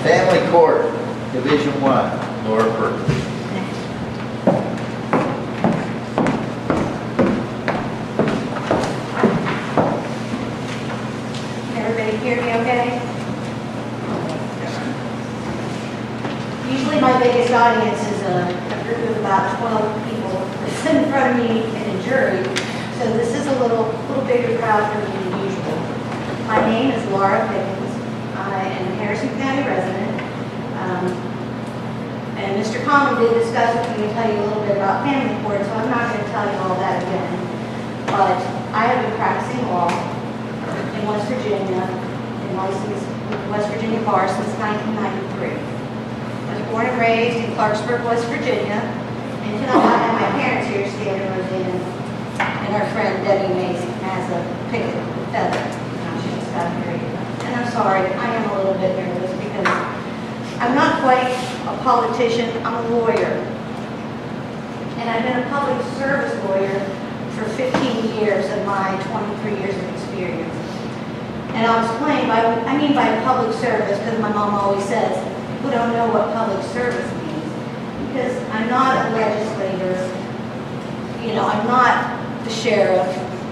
Family Court, Division 1, Laura Perkins. Everybody hear me okay? Usually my biggest audience is a group of about 12 people that's in front of me and a jury. So this is a little bigger crowd for me than usual. My name is Laura Pickens. I am a Harrison County resident. And Mr. Conlon did discuss with me and tell you a little bit about family court, so I'm not going to tell you all that again. But I have been practicing law in West Virginia, and licensed with the West Virginia Bar since 1993. I was born and raised in Clarksburg, West Virginia, and tonight I have my parents here standing with me, and our friend Debbie Mason has a picket feather. She just got here. And I'm sorry, I am a little bit nervous because I'm not quite a politician, I'm a lawyer. And I've been a public service lawyer for 15 years of my 23 years of experience. And I'll explain, I mean by public service, because my mom always says, people don't know what public service means. Because I'm not a legislator, I'm not the sheriff,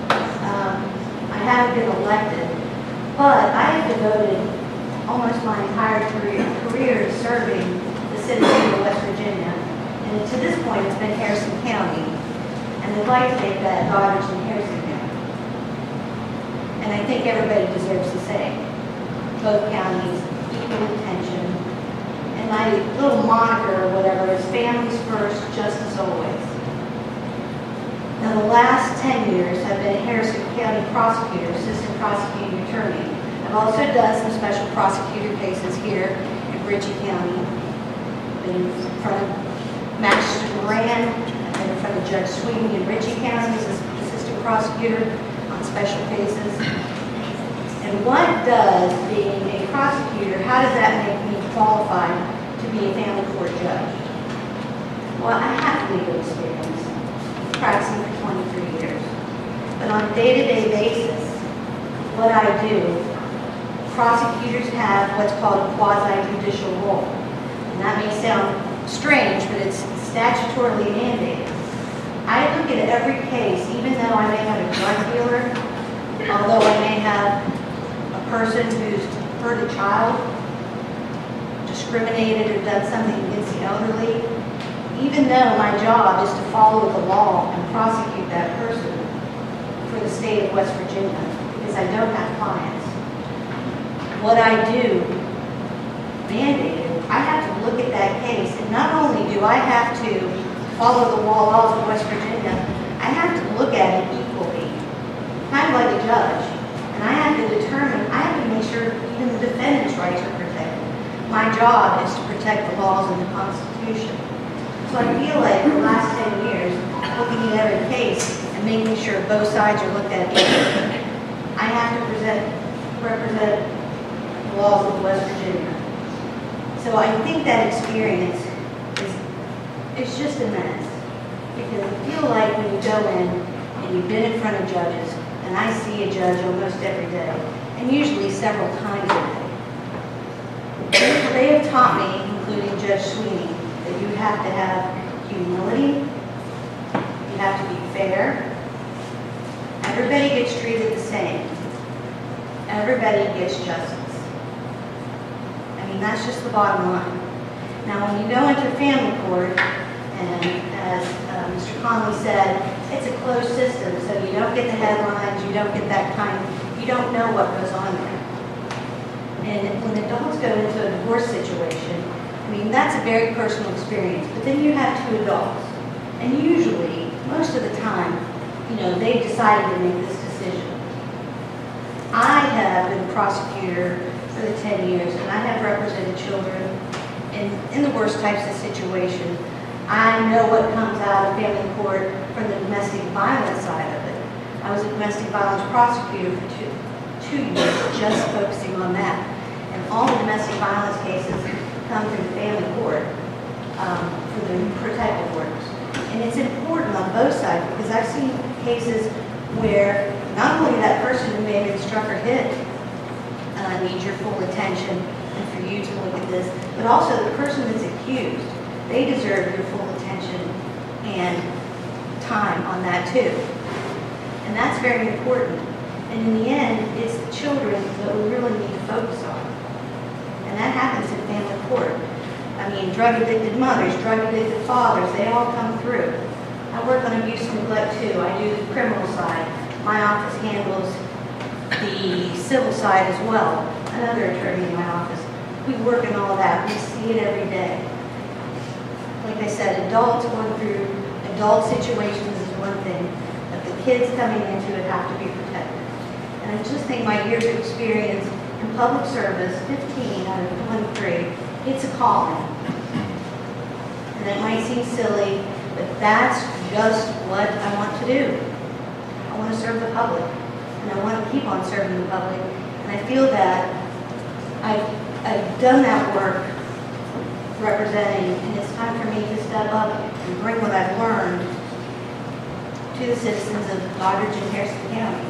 I haven't been elected, but I have devoted almost my entire career to serving the citizens of West Virginia. And to this point, it's been Harrison County, and I'd like to make that Goddard and Harrison County. And I think everybody deserves the same. Both counties, equal attention. And my little moniker or whatever is families first, justice always. Now the last 10 years, I've been a Harrison County prosecutor, assistant prosecuting attorney. I've also done some special prosecutor cases here in Ritchie County. Been in front of Magistrate Moran, I've been in front of Judge Sweeney in Ritchie County as assistant prosecutor on special cases. And what does being a prosecutor, how does that make me qualified to be a family court judge? Well, I have legal experience, practicing for 23 years. But on a day-to-day basis, what I do, prosecutors have what's called a quasi-judicial role. And that may sound strange, but it's statutorily mandated. I look at every case, even though I may have a drug dealer, although I may have a person who's hurt a child, discriminated or done something against the elderly, even though my job is to follow the law and prosecute that person for the state of West Virginia, because I don't have clients. What I do, mandated, I have to look at that case, and not only do I have to follow the laws of West Virginia, I have to look at it equally, kind of like a judge, and I have to determine, I have to make sure even the defendant's rights are protected. My job is to protect the laws and the Constitution. So I feel like for the last 10 years, looking at every case and making sure both sides are looked at equally, I have to represent the laws of West Virginia. So I think that experience is just immense. Because I feel like when you go in and you've been in front of judges, and I see a judge almost every day, and usually several times a day, they have taught me, including Judge Sweeney, that you have to have humility, you have to be fair, everybody gets treated the same, everybody gets justice. I mean, that's just the bottom line. Now, when you go into family court, and as Mr. Conley said, it's a closed system, so you don't get the headlines, you don't get that you don't know what goes on there. And when adults go into a divorce situation, I mean, that's a very personal experience, but then you have two adults, and usually, most of the time, they've decided to make this decision. I have been a prosecutor for the 10 years, and I have represented children in the worst types of situations. I know what comes out of family court from the domestic violence side of it. I was a domestic violence prosecutor for two years, just focusing on that. And all the domestic violence cases come through family court for the protective orders. And it's important on both sides, because I've seen cases where not only that person who may have been struck or hit needs your full attention, and for you to look at this, but also the person that's accused. They deserve your full attention and time on that too. And that's very important. And in the end, it's the children that we really need to focus on. And that happens in family court. I mean, drug-addicted mothers, drug-addicted fathers, they all come through. I work on abuse and neglect too. I do the criminal side. My office handles the civil side as well. Another attorney in my office. We work in all of that. We see it every day. Like I said, adults going through adult situations is one thing, but the kids coming into it have to be protected. And I just think my years of experience in public service, 15 out of 23, it's a calling. And it might seem silly, but that's just what I want to do. I want to serve the public, and I want to keep on serving the public. And I feel that I've done that work representing, and it's time for me to step up and bring what I've learned to the citizens of Doddridge and Harrison County.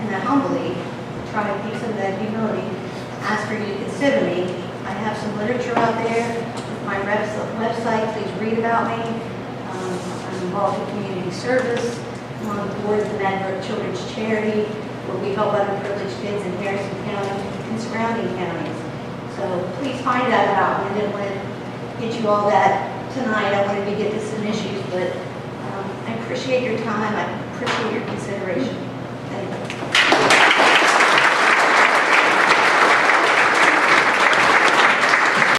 And I humbly try to keep some of that humility, ask for you to consider me. I have some literature out there with my website. Please read about me. I'm involved in community service. I'm on the board of the Mad Children's Charity, where we help underprivileged kids in Harrison County and surrounding counties. So please find out about me. I didn't want to get you all that tonight. I wanted to get to some issues, but I appreciate your time. I appreciate your consideration. Thank you.